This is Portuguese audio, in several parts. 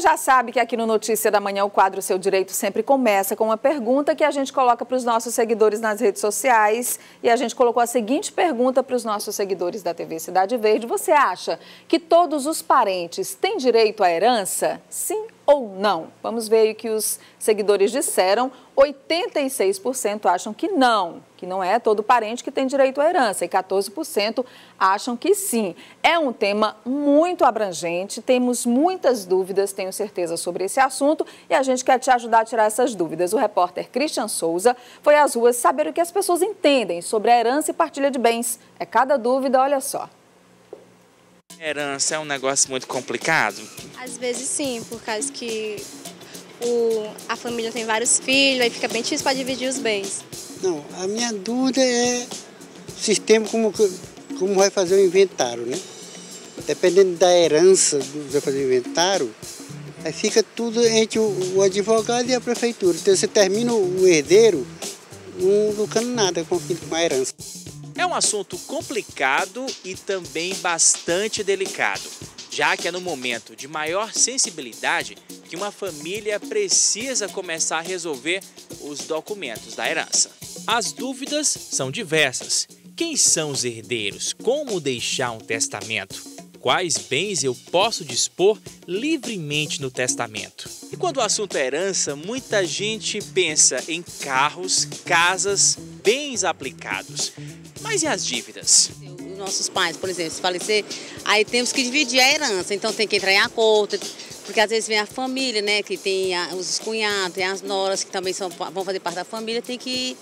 já sabe que aqui no Notícia da Manhã o quadro Seu Direito sempre começa com uma pergunta que a gente coloca para os nossos seguidores nas redes sociais. E a gente colocou a seguinte pergunta para os nossos seguidores da TV Cidade Verde. Você acha que todos os parentes têm direito à herança? Sim ou não? Vamos ver aí o que os seguidores disseram. 86% acham que não é todo parente que tem direito à herança, e 14% acham que sim. É um tema muito abrangente, temos muitas dúvidas, tenho certeza, sobre esse assunto, e a gente quer te ajudar a tirar essas dúvidas. O repórter Christian Souza foi às ruas saber o que as pessoas entendem sobre a herança e partilha de bens. É cada dúvida, olha só. Herança é um negócio muito complicado? Às vezes sim, por causa que a família tem vários filhos, aí fica bem difícil para dividir os bens. Não, a minha dúvida é o sistema como vai fazer o inventário, né? Dependendo da herança do vai fazer o inventário, aí fica tudo entre o advogado e a prefeitura. Então você termina o herdeiro não lucrando nada com a herança. É um assunto complicado e também bastante delicado, já que é no momento de maior sensibilidade que uma família precisa começar a resolver os documentos da herança. As dúvidas são diversas. Quem são os herdeiros? Como deixar um testamento? Quais bens eu posso dispor livremente no testamento? E quando o assunto é herança, muita gente pensa em carros, casas, bens aplicados. Mas e as dívidas? Os nossos pais, por exemplo, se falecer, aí temos que dividir a herança, então tem que entrar em acordo, porque às vezes vem a família, né, que tem os cunhados, tem as noras que também vão fazer parte da família, tem que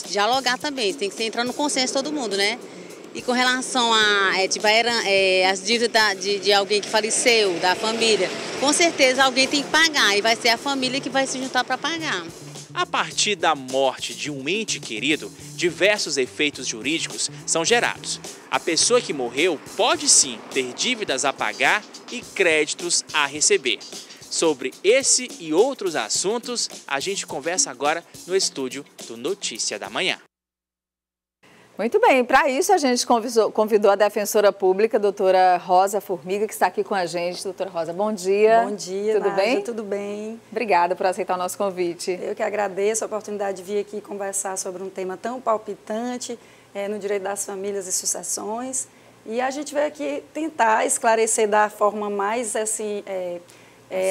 dialogar também, tem que entrar no consenso todo mundo, né? E com relação as dívidas de alguém que faleceu, da família, com certeza alguém tem que pagar e vai ser a família que vai se juntar para pagar. A partir da morte de um ente querido, diversos efeitos jurídicos são gerados. A pessoa que morreu pode sim ter dívidas a pagar e créditos a receber. Sobre esse e outros assuntos, a gente conversa agora no estúdio do Notícia da Manhã. Muito bem, para isso a gente convidou a defensora pública, doutora Rosa Formiga, que está aqui com a gente. Doutora Rosa, bom dia. Bom dia, tudo Nádia, bem? Tudo bem. Obrigada por aceitar o nosso convite. Eu que agradeço a oportunidade de vir aqui conversar sobre um tema tão palpitante no direito das famílias e sucessões. E a gente veio aqui tentar esclarecer da forma mais assim,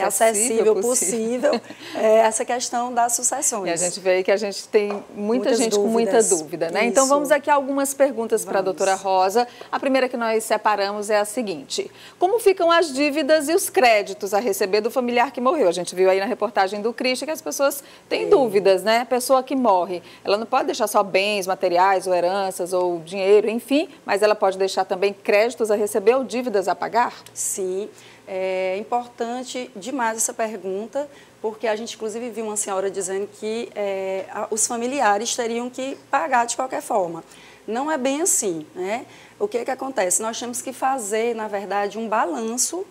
acessível possível essa questão das sucessões. E a gente vê que a gente tem muita gente com muita dúvida, né? Isso. Então vamos aqui a algumas perguntas para a doutora Rosa. A primeira que nós separamos é a seguinte: como ficam as dívidas e os créditos a receber do familiar que morreu? A gente viu aí na reportagem do Christian que as pessoas têm dúvidas, né? A pessoa que morre, ela não pode deixar só bens materiais ou heranças ou dinheiro, enfim, mas ela pode deixar também créditos a receber ou dívidas a pagar? Sim. É importante demais essa pergunta, porque a gente inclusive viu uma senhora dizendo que os familiares teriam que pagar de qualquer forma. Não é bem assim, né? O que acontece? Nós temos que fazer, na verdade, um balanço,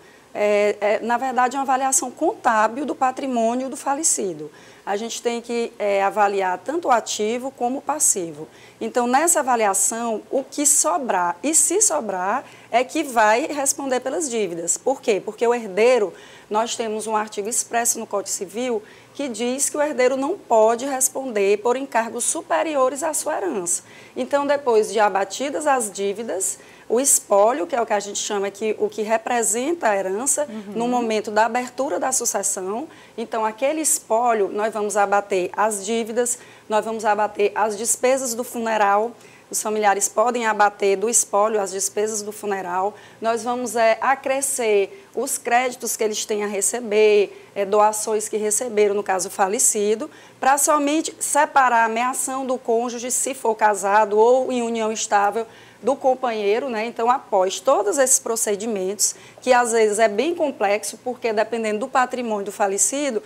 na verdade, uma avaliação contábil do patrimônio do falecido. A gente tem que avaliar tanto o ativo como o passivo. Então, nessa avaliação, o que sobrar, e se sobrar, é que vai responder pelas dívidas. Por quê? Porque o herdeiro, nós temos um artigo expresso no Código Civil que diz que o herdeiro não pode responder por encargos superiores à sua herança. Então, depois de abatidas as dívidas, o espólio, que é o que a gente chama aqui, o que representa a herança, no momento da abertura da sucessão, então aquele espólio, nós vamos abater as dívidas, nós vamos abater as despesas do funeral, os familiares podem abater do espólio as despesas do funeral, nós vamos acrescer os créditos que eles têm a receber, doações que receberam, no caso falecido, para somente separar a ameação do cônjuge, se for casado ou em união estável, do companheiro, né? Então, após todos esses procedimentos, que às vezes é bem complexo, porque dependendo do patrimônio do falecido,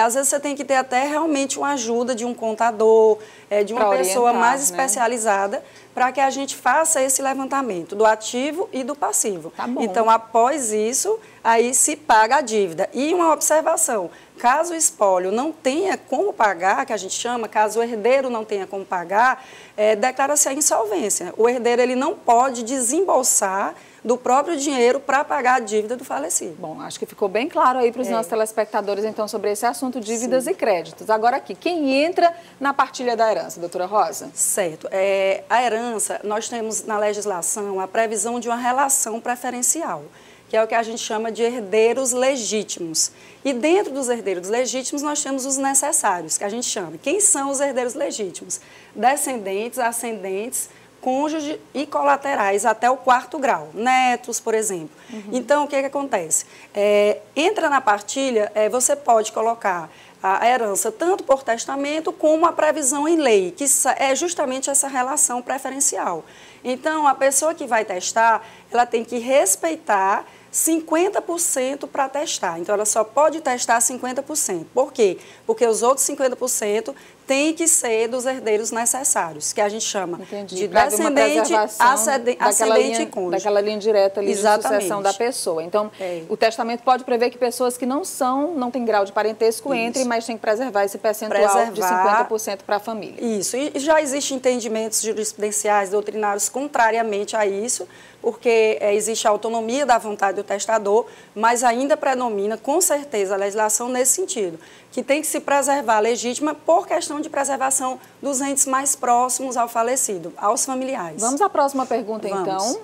às vezes você tem que ter até realmente uma ajuda de um contador, de uma pessoa mais especializada, para que a gente faça esse levantamento do ativo e do passivo. Tá bom. Então, após isso, aí se paga a dívida. E uma observação, Caso o espólio não tenha como pagar, que a gente chama, caso o herdeiro não tenha como pagar, declara-se a insolvência. O herdeiro ele não pode desembolsar do próprio dinheiro para pagar a dívida do falecido. Bom, acho que ficou bem claro aí para os nossos telespectadores, então, sobre esse assunto, dívidas e créditos. Agora aqui, quem entra na partilha da herança, doutora Rosa? Certo. A herança, nós temos na legislação a previsão de uma relação preferencial, que é o que a gente chama de herdeiros legítimos. E dentro dos herdeiros legítimos, nós temos os necessários, que a gente chama. Quem são os herdeiros legítimos? Descendentes, ascendentes, cônjuge e colaterais até o 4º grau, netos, por exemplo. Então, o que acontece? Entra na partilha, você pode colocar a herança tanto por testamento como a previsão em lei, que é justamente essa relação preferencial. Então, a pessoa que vai testar, ela tem que respeitar 50% para testar. Então, ela só pode testar 50%. Por quê? Porque os outros 50% têm que ser dos herdeiros necessários, que a gente chama de descendente, ascendente e cônjuge. Daquela linha direta ali de sucessão da pessoa. Então, o testamento pode prever que pessoas que não têm grau de parentesco entrem, mas tem que preservar esse percentual de 50% para a família. Isso. E já existem entendimentos jurisprudenciais, doutrinários, contrariamente a isso, porque existe a autonomia da vontade do testador, mas ainda predomina, com certeza, a legislação nesse sentido, que tem que se preservar a legítima por questão de preservação dos entes mais próximos ao falecido, aos familiares. Vamos à próxima pergunta, então.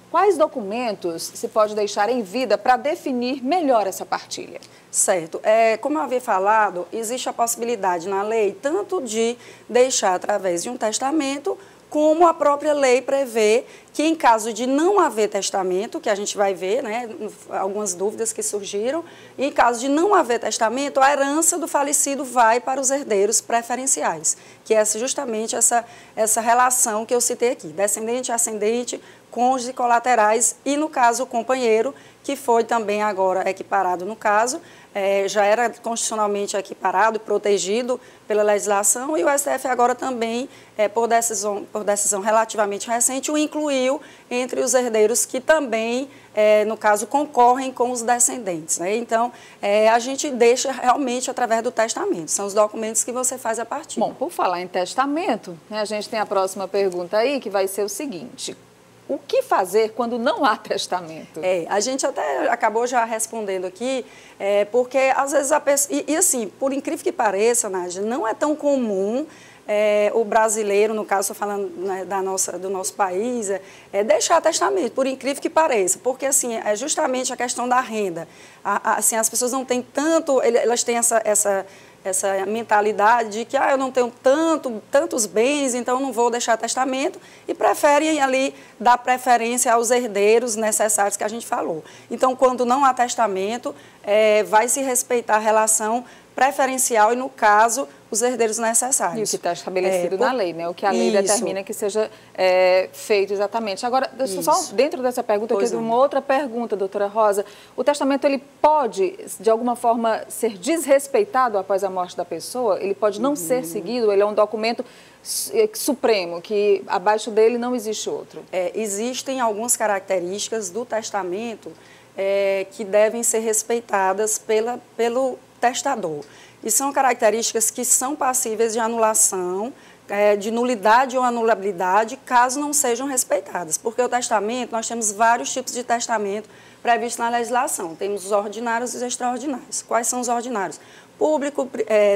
Quais documentos se pode deixar em vida para definir melhor essa partilha? Certo. Como eu havia falado, existe a possibilidade na lei tanto de deixar através de um testamento, como a própria lei prevê que, em caso de não haver testamento, que a gente vai ver, né, algumas dúvidas que surgiram, e em caso de não haver testamento, a herança do falecido vai para os herdeiros preferenciais, que é justamente essa relação que eu citei aqui, descendente, ascendente, cônjuge, colaterais e, no caso, o companheiro, que foi também agora equiparado no caso, já era constitucionalmente equiparado e protegido pela legislação, e o STF agora também, por decisão relativamente recente, o incluiu entre os herdeiros que também, no caso, concorrem com os descendentes. Né? Então, a gente deixa realmente através do testamento, são os documentos que você faz a partir. Bom, por falar em testamento, né, a gente tem a próxima pergunta aí, que vai ser o seguinte: o que fazer quando não há testamento? A gente até acabou já respondendo aqui, porque às vezes a pessoa... E assim, por incrível que pareça, Nádia, não é tão comum o brasileiro, no caso, estou falando, né, do nosso país, deixar testamento, por incrível que pareça, porque assim, é justamente a questão da renda. Assim, as pessoas não têm tanto... Elas têm essa mentalidade de que eu não tenho tantos bens, então eu não vou deixar testamento, e preferem ali dar preferência aos herdeiros necessários que a gente falou. Então, quando não há testamento, vai se respeitar a relação preferencial e, no caso, os herdeiros necessários. E o que está estabelecido na lei, né? O que a lei determina que seja feito exatamente. Agora, só dentro dessa pergunta, aqui uma outra pergunta, doutora Rosa. O testamento, ele pode, de alguma forma, ser desrespeitado após a morte da pessoa? Ele pode não ser seguido? Ele é um documento supremo, que abaixo dele não existe outro? Existem algumas características do testamento que devem ser respeitadas pelo testador. E são características que são passíveis de anulação, de nulidade ou anulabilidade, caso não sejam respeitadas. Porque o testamento, nós temos vários tipos de testamento previstos na legislação. Temos os ordinários e os extraordinários. Quais são os ordinários? Público,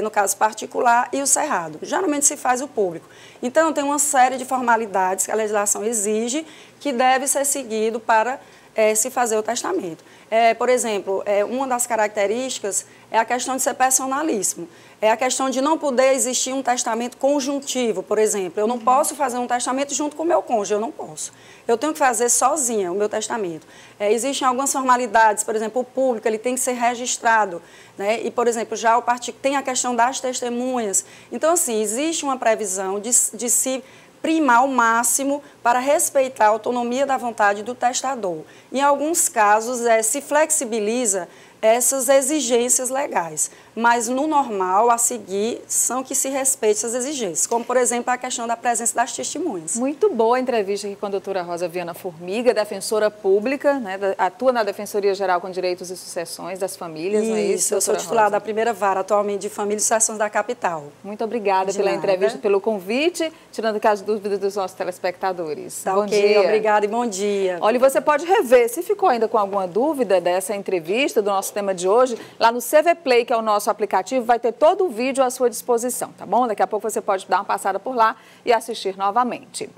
no caso particular, e o cerrado. Geralmente se faz o público. Então, tem uma série de formalidades que a legislação exige que deve ser seguido para se fazer o testamento. Por exemplo, uma das características é a questão de ser personalíssimo. É a questão de não poder existir um testamento conjuntivo, por exemplo. Eu não posso fazer um testamento junto com o meu cônjuge, eu não posso. Eu tenho que fazer sozinha o meu testamento. Existem algumas formalidades, por exemplo, o público, ele tem que ser registrado, né? E, por exemplo, já o particular tem a questão das testemunhas. Então, assim, existe uma previsão de se primar ao máximo para respeitar a autonomia da vontade do testador. Em alguns casos, se flexibiliza essas exigências legais, mas no normal, a seguir, são que se respeitem essas exigências, como, por exemplo, a questão da presença das testemunhas. Muito boa a entrevista aqui com a doutora Rosa Viana Formiga, defensora pública, né, atua na Defensoria Geral com Direitos e Sucessões das Famílias, isso, não é isso, eu sou titular da primeira vara atualmente de Família e Sucessões da capital. Muito obrigada pela entrevista, pelo convite, tirando aqui as dúvidas dos nossos telespectadores. Tá, bom dia. Obrigada e bom dia. Olha, e você pode rever, se ficou ainda com alguma dúvida dessa entrevista, do nosso tema de hoje, lá no CV Play, que é o nosso aplicativo, vai ter todo o vídeo à sua disposição, tá bom? Daqui a pouco você pode dar uma passada por lá e assistir novamente.